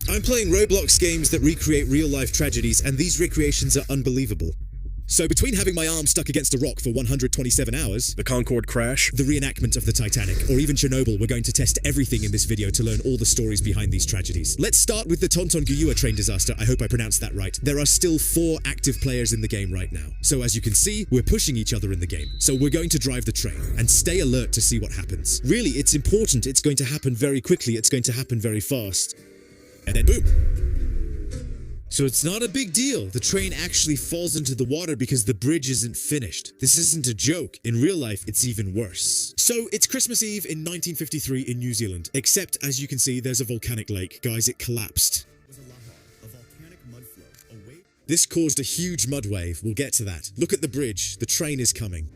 I'm playing Roblox games that recreate real-life tragedies, and these recreations are unbelievable. So between having my arm stuck against a rock for 127 hours, the Concorde Crash, the reenactment of the Titanic, or even Chernobyl, we're going to test everything in this video to learn all the stories behind these tragedies. Let's start with the Tangiwai train disaster. I hope I pronounced that right. There are still 4 active players in the game right now. So as you can see, we're pushing each other in the game. So we're going to drive the train and stay alert to see what happens. Really, it's important. It's going to happen very quickly. It's going to happen very fast. And then boom. So it's not a big deal. The train actually falls into the water because the bridge isn't finished. This isn't a joke. In real life, it's even worse. So it's Christmas Eve in 1953 in New Zealand. Except, as you can see, there's a volcanic lake. Guys, it collapsed. This caused a huge mud wave. We'll get to that. Look at the bridge. The train is coming.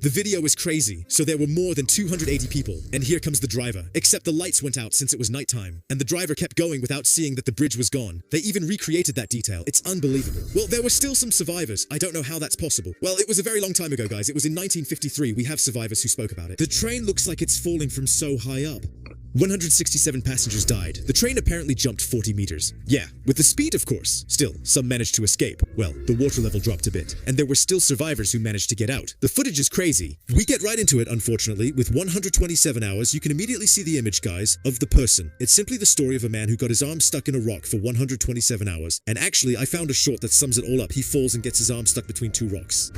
The video was crazy, so there were more than 280 people, and here comes the driver. Except the lights went out since it was nighttime, and the driver kept going without seeing that the bridge was gone. They even recreated that detail. It's unbelievable. Well, there were still some survivors. I don't know how that's possible. Well, it was a very long time ago, guys. It was in 1953. We have survivors who spoke about it. The train looks like it's falling from so high up. 167 passengers died. The train apparently jumped 40 meters. Yeah, with the speed, of course. Still, some managed to escape. Well, the water level dropped a bit, and there were still survivors who managed to get out. The footage is crazy. We get right into it, unfortunately. With 127 hours, you can immediately see the image, guys, of the person. It's simply the story of a man who got his arm stuck in a rock for 127 hours. And actually, I found a short that sums it all up. He falls and gets his arm stuck between 2 rocks.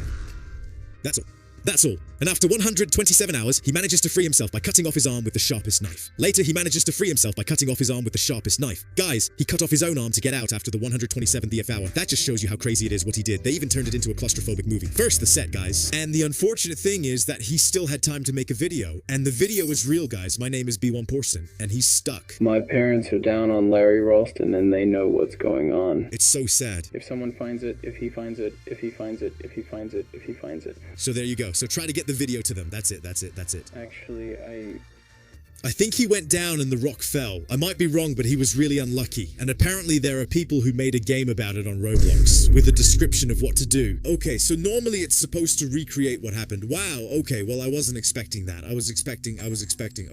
That's all. That's all. And after 127 hours, he manages to free himself by cutting off his arm with the sharpest knife. Later, he manages to free himself by cutting off his arm with the sharpest knife. Guys, he cut off his own arm to get out after the 127th hour. That just shows you how crazy it is what he did. They even turned it into a claustrophobic movie. First, the set, guys. And the unfortunate thing is that he still had time to make a video. And the video is real, guys. My name is B1 Porson, and he's stuck. My parents are down on Larry Ralston, and they know what's going on. It's so sad. If someone finds it, if he finds it, if he finds it, if he finds it, if he finds it. So there you go. So try to get the video to them. That's it. Actually, I think he went down and the rock fell. I might be wrong, but he was really unlucky. And apparently there are people who made a game about it on Roblox with a description of what to do. Okay, so normally it's supposed to recreate what happened. Wow, okay, well I wasn't expecting that. I was expecting,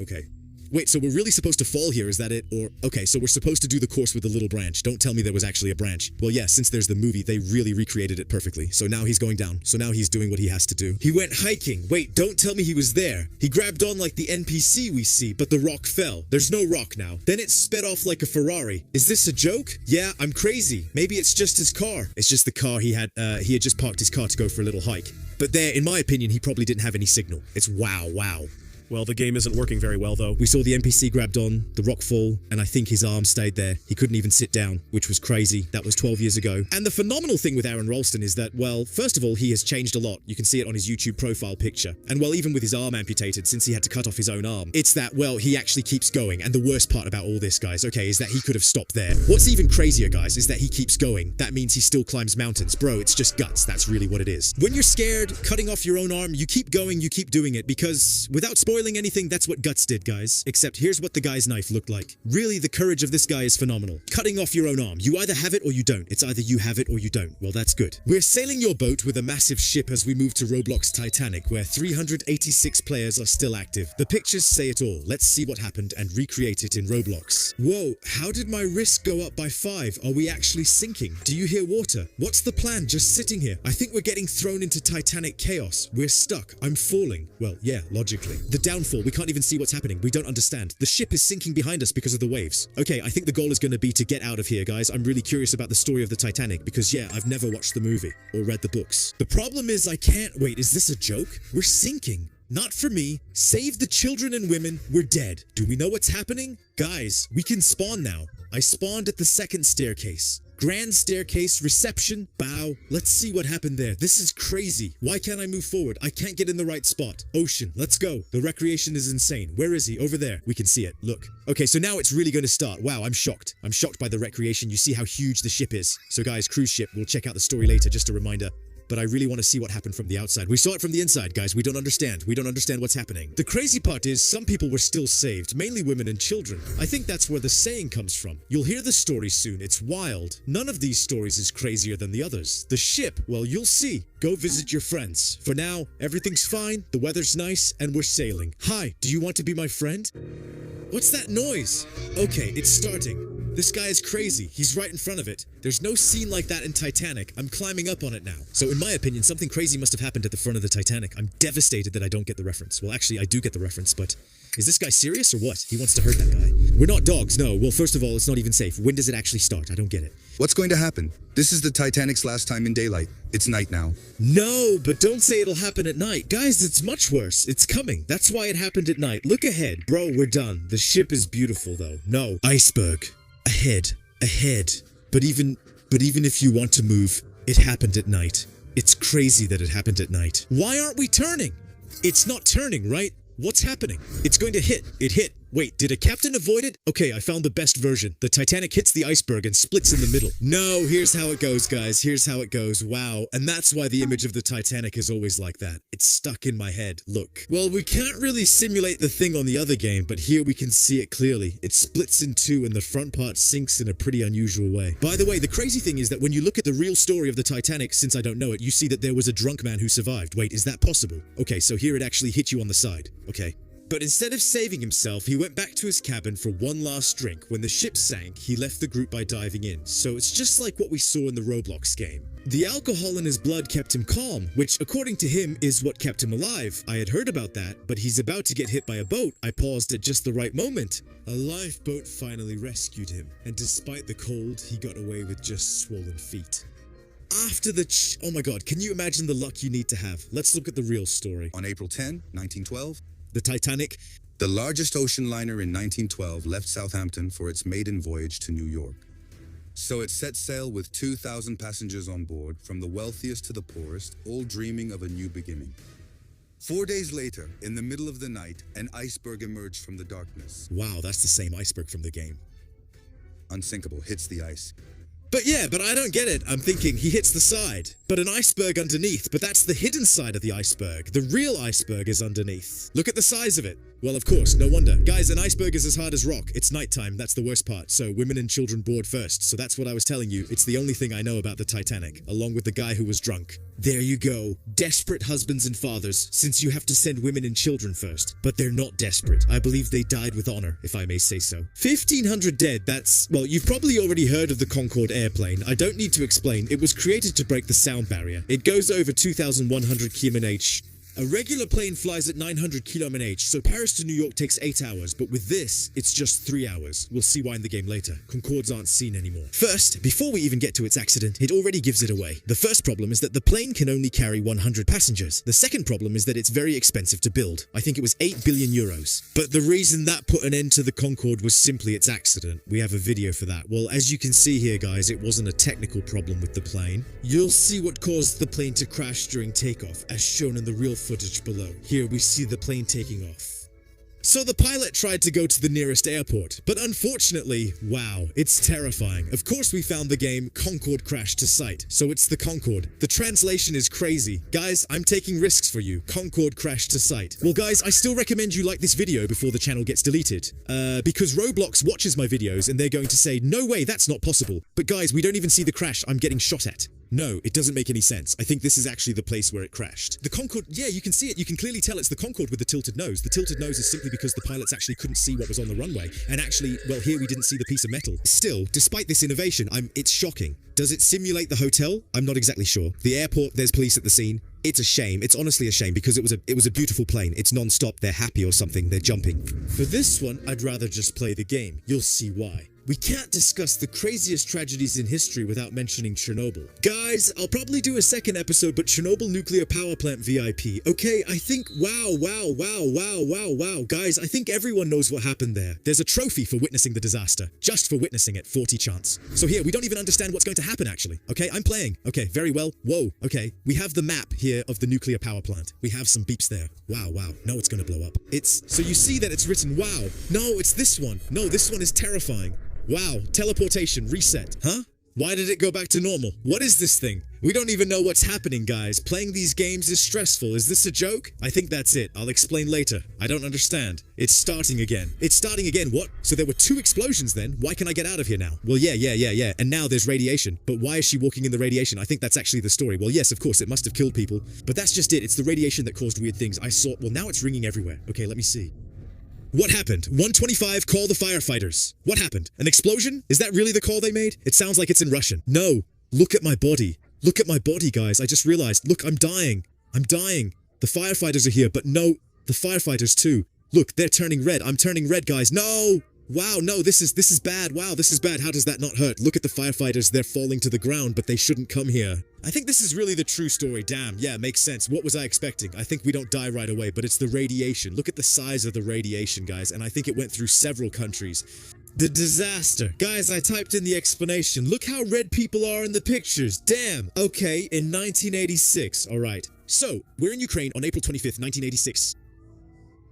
okay. Wait, so we're really supposed to fall here, is that it? Or, okay, so we're supposed to do the course with a little branch. Don't tell me there was actually a branch. Well, yeah, since there's the movie, they really recreated it perfectly. So now he's going down. So now he's doing what he has to do. He went hiking. Wait, don't tell me he was there. He grabbed on like the NPC we see, but the rock fell. There's no rock now. Then it sped off like a Ferrari. Is this a joke? Yeah, I'm crazy. Maybe it's just his car. It's just the car he had just parked his car to go for a little hike. But there, in my opinion, he probably didn't have any signal. It's wow. Well, the game isn't working very well, though. We saw the NPC grabbed on, the rock fall, and I think his arm stayed there. He couldn't even sit down, which was crazy. That was 12 years ago. And the phenomenal thing with Aaron Ralston is that, well, first of all, he has changed a lot. You can see it on his YouTube profile picture. And well, even with his arm amputated, since he had to cut off his own arm, it's that, well, he actually keeps going. And the worst part about all this, guys, okay, is that he could have stopped there. What's even crazier, guys, is that he keeps going. That means he still climbs mountains. Bro, it's just guts. That's really what it is. When you're scared, cutting off your own arm, you keep going, you keep doing it, because without spoiling anything, that's what Guts did, guys. Except here's what the guy's knife looked like. Really, the courage of this guy is phenomenal. Cutting off your own arm. You either have it or you don't. It's either you have it or you don't. Well, that's good. We're sailing your boat with a massive ship as we move to Roblox Titanic, where 386 players are still active. The pictures say it all. Let's see what happened and recreate it in Roblox. Whoa, how did my wrist go up by 5? Are we actually sinking? Do you hear water? What's the plan? Just sitting here. I think we're getting thrown into Titanic chaos. We're stuck. I'm falling. Well, yeah, logically. The downfall. We can't even see what's happening. We don't understand. The ship is sinking behind us because of the waves. Okay, I think the goal is going to be to get out of here, guys. I'm really curious about the story of the Titanic because, yeah, I've never watched the movie or read the books. The problem is I can't... Wait, is this a joke? We're sinking. Not for me. Save the children and women. We're dead. Do we know what's happening? Guys, we can spawn now. I spawned at the 2nd staircase. Grand staircase, reception, bow. Let's see what happened there. This is crazy. Why can't I move forward? I can't get in the right spot. Ocean, let's go. The recreation is insane. Where is he? Over there. We can see it. Look. Okay, so now it's really going to start. Wow, I'm shocked. I'm shocked by the recreation. You see how huge the ship is. So guys, cruise ship. We'll check out the story later. Just a reminder. But I really want to see what happened from the outside. We saw it from the inside, guys. We don't understand. We don't understand what's happening. The crazy part is some people were still saved, mainly women and children. I think that's where the saying comes from. You'll hear the story soon. It's wild. None of these stories is crazier than the others. The ship, well, you'll see. Go visit your friends. For now, everything's fine, the weather's nice, and we're sailing. Hi, do you want to be my friend? What's that noise? Okay, it's starting. This guy is crazy. He's right in front of it. There's no scene like that in Titanic. I'm climbing up on it now. So in my opinion, something crazy must have happened at the front of the Titanic. I'm devastated that I don't get the reference. Well, actually, I do get the reference, but is this guy serious or what? He wants to hurt that guy. We're not dogs, no. Well, first of all, it's not even safe. When does it actually start? I don't get it. What's going to happen? This is the Titanic's last time in daylight. It's night now. No, but don't say it'll happen at night. Guys, it's much worse. It's coming. That's why it happened at night. Look ahead. Bro, we're done. The ship is beautiful, though. No. Iceberg. Ahead. Ahead. But even if you want to move, it happened at night. It's crazy that it happened at night. Why aren't we turning? It's not turning, right? What's happening? It's going to hit. It hit. Wait, did a captain avoid it? Okay, I found the best version. The Titanic hits the iceberg and splits in the middle. No, here's how it goes, guys. Here's how it goes. Wow. And that's why the image of the Titanic is always like that. It's stuck in my head. Look. Well, we can't really simulate the thing on the other game, but here we can see it clearly. It splits in two and the front part sinks in a pretty unusual way. By the way, the crazy thing is that when you look at the real story of the Titanic, since I don't know it, you see that there was a drunk man who survived. Wait, is that possible? Okay, so here it actually hit you on the side. Okay. But instead of saving himself, he went back to his cabin for one last drink. When the ship sank, he left the group by diving in. So it's just like what we saw in the Roblox game. The alcohol in his blood kept him calm, which according to him is what kept him alive. I had heard about that, but he's about to get hit by a boat. I paused at just the right moment. A lifeboat finally rescued him, and despite the cold, he got away with just swollen feet. After the oh my god, can you imagine the luck you need to have? Let's look at the real story. On April 10, 1912, The Titanic. the largest ocean liner in 1912 left Southampton for its maiden voyage to New York. So it set sail with 2,000 passengers on board, from the wealthiest to the poorest, all dreaming of a new beginning. 4 days later, in the middle of the night, an iceberg emerged from the darkness. Wow, that's the same iceberg from the game. Unsinkable, hits the ice. But I don't get it. I'm thinking he hits the side, but an iceberg underneath. But that's the hidden side of the iceberg. The real iceberg is underneath. Look at the size of it. Well, of course, no wonder. Guys, an iceberg is as hard as rock. It's nighttime, that's the worst part. So women and children board first. So that's what I was telling you. It's the only thing I know about the Titanic, along with the guy who was drunk. There you go. Desperate husbands and fathers, since you have to send women and children first. But they're not desperate. I believe they died with honor, if I may say so. 1,500 dead, that's... Well, you've probably already heard of the Concorde airplane. I don't need to explain. It was created to break the sound barrier. It goes over 2,100 km/h. A regular plane flies at 900 km/h, so Paris to New York takes 8 hours, but with this, it's just 3 hours. We'll see why in the game later. Concordes aren't seen anymore. First, before we even get to its accident, it already gives it away. The first problem is that the plane can only carry 100 passengers. The second problem is that it's very expensive to build. I think it was 8 billion euros. But the reason that put an end to the Concorde was simply its accident. We have a video for that. Well, as you can see here, guys, it wasn't a technical problem with the plane. You'll see what caused the plane to crash during takeoff, as shown in the real footage below. Here we see the plane taking off. So the pilot tried to go to the nearest airport, but unfortunately, wow, it's terrifying. Of course we found the game Concorde Crash to sight, so it's the Concorde. The translation is crazy. Guys, I'm taking risks for you. Concorde Crash to sight. Well guys, I still recommend you like this video before the channel gets deleted. Because Roblox watches my videos and they're going to say, no way, that's not possible. But guys, we don't even see the crash I'm getting shot at. No, it doesn't make any sense. I think this is actually the place where it crashed. The Concorde, yeah, you can see it. You can clearly tell it's the Concorde with the tilted nose. The tilted nose is simply because the pilots actually couldn't see what was on the runway. And actually, well, here we didn't see the piece of metal. Still, despite this innovation, it's shocking. Does it simulate the hotel? I'm not exactly sure. The airport, there's police at the scene. It's a shame. It's honestly a shame because it was a beautiful plane. It's non-stop. They're happy or something. They're jumping. For this one, I'd rather just play the game. You'll see why. We can't discuss the craziest tragedies in history without mentioning Chernobyl. Guys, I'll probably do a second episode, but Chernobyl nuclear power plant VIP. Okay, I think, wow. Guys, I think everyone knows what happened there. There's a trophy for witnessing the disaster. Just for witnessing it, 40 chance. So here, we don't even understand what's going to happen actually. Okay, I'm playing. Okay, very well. Whoa, okay. We have the map here of the nuclear power plant. We have some beeps there. Wow. No, it's gonna blow up. So you see that it's written wow. No, it's this one. No, this one is terrifying. Wow, teleportation, reset. Huh? Why did it go back to normal? What is this thing? We don't even know what's happening, guys. Playing these games is stressful. Is this a joke? I think that's it. I'll explain later. I don't understand. It's starting again. It's starting again, what? So there were 2 explosions then? Why can I get out of here now? Well, yeah. And now there's radiation. But why is she walking in the radiation? I think that's actually the story. Well, yes, of course, it must have killed people. But that's just it. It's the radiation that caused weird things. Well, now it's ringing everywhere. Okay, let me see. What happened? 125, call the firefighters. What happened? An explosion? Is that really the call they made? It sounds like it's in Russian. No. Look at my body. Look at my body, guys. I just realized. Look, I'm dying. I'm dying. The firefighters are here, but no, the firefighters too. Look, they're turning red. I'm turning red, guys. No! Wow, no, this is bad. Wow, this is bad. How does that not hurt? Look at the firefighters. They're falling to the ground, but they shouldn't come here. I think this is really the true story. Damn, yeah, makes sense. What was I expecting? I think we don't die right away, but it's the radiation. Look at the size of the radiation, guys, and I think it went through several countries. The disaster. Guys, I typed in the explanation. Look how red people are in the pictures. Damn. Okay, in 1986. All right. So, we're in Ukraine on April 25th, 1986.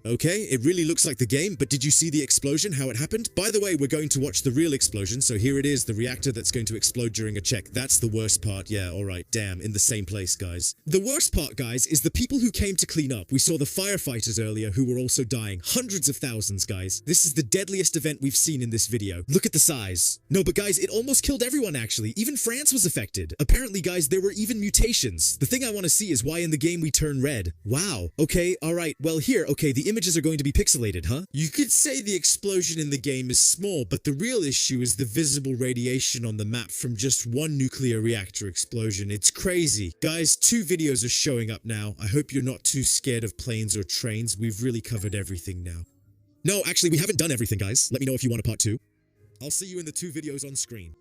Okay, it really looks like the game, but did you see the explosion, how it happened? By the way, we're going to watch the real explosion, so here it is, the reactor that's going to explode during a check. That's the worst part, yeah, alright, damn, in the same place, guys. The worst part, guys, is the people who came to clean up. We saw the firefighters earlier who were also dying. Hundreds of thousands, guys. This is the deadliest event we've seen in this video. Look at the size. No, but guys, it almost killed everyone, actually. Even France was affected. Apparently, guys, there were even mutations. The thing I want to see is why in the game we turn red. Wow. Okay, alright, well here, okay, the images are going to be pixelated, huh? You could say the explosion in the game is small, but the real issue is the visible radiation on the map from just one nuclear reactor explosion. It's crazy. Guys, 2 videos are showing up now. I hope you're not too scared of planes or trains. We've really covered everything now. No, actually, we haven't done everything, guys. Let me know if you want a part 2. I'll see you in the 2 videos on screen.